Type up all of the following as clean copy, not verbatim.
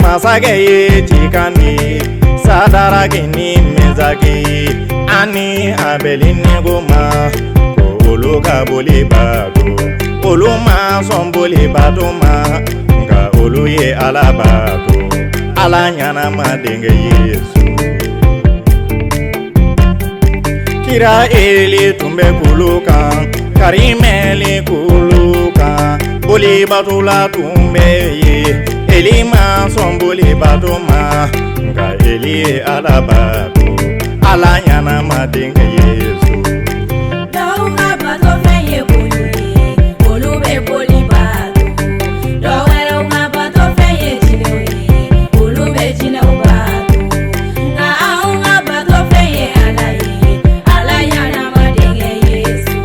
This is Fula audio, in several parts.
Masage tikani sadaragini mezagi ani abelini goma ko oluka boli bado oluma somboli bado ma nga oluye alabado alanyana madenge Yesu kira eli tumbe kuluka karimeli kuluka boli bado la tumbe ye Elima somboli batoma nga eli alabado alanyana madenge Yesu Dauka bato feye boli olube boli bato Dowera uka bato feye chinewe olube chinewe bato Na aunga bato feye alaye alayana madenge Yesu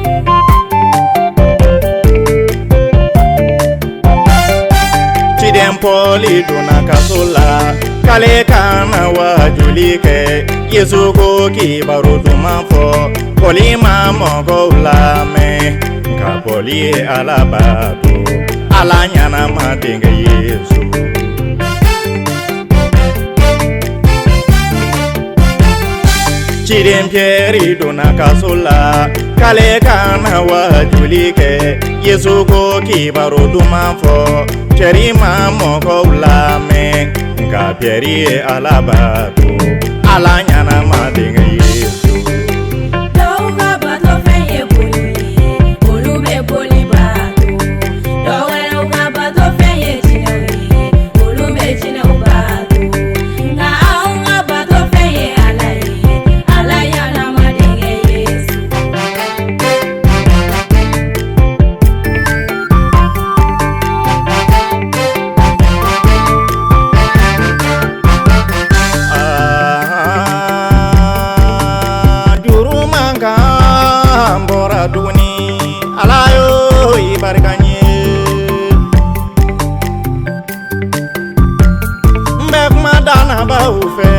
Poli dona kasola kale kana wajulike Yesu ko kibaru tumafo poli mamogo lame ka poli alabado alanyana madenge Yesu Chidempieri dona kasola kale kana wajulike Yesu ko kibaru tumafo Cherima moko ulame nga pieri alabado alanyana madenge Yesu Dauka bato feye boli olube boli bato Dowera uka bato feye chinewe olube chinewe bato Na aunga bato feye alaye alayana madenge Yesu Duni alayo ibarikanye mbek madana ba ufe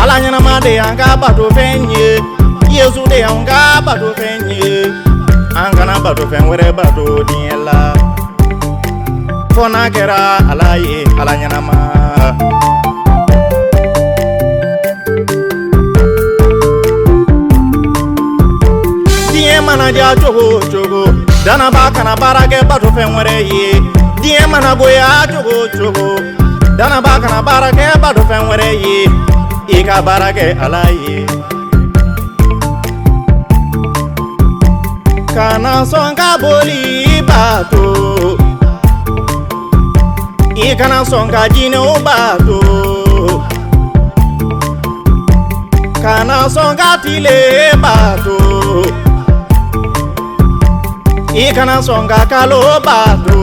alanyana made anga bado fenye Yesu de anga bado fenye anga na bado fenwere bado diela fona kera alaye alanyana ma Mana ja chogo dana baka na barage batu fenwere ye die mana goya chogo dana baka na barage batu fenwere ye ika barage alaye kana songa boli batu ika na songa jine ubatu kana songa tile batu Ikana songa kalobado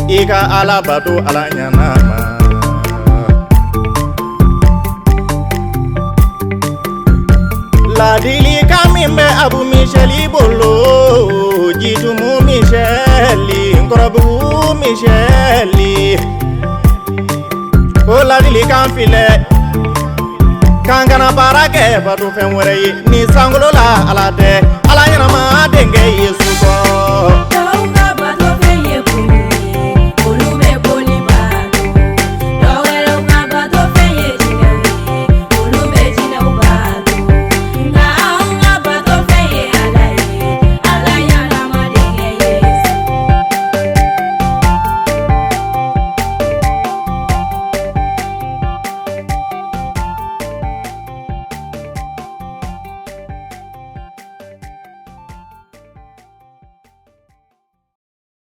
Ika alabado alanyanama Ladili kamimbe abu Micheli bolo Jitumu Micheli nkorobu Micheli O ladili kamfile Kangana barake batu fenwere ni sangolo la alade alanyana madenge Yesu ko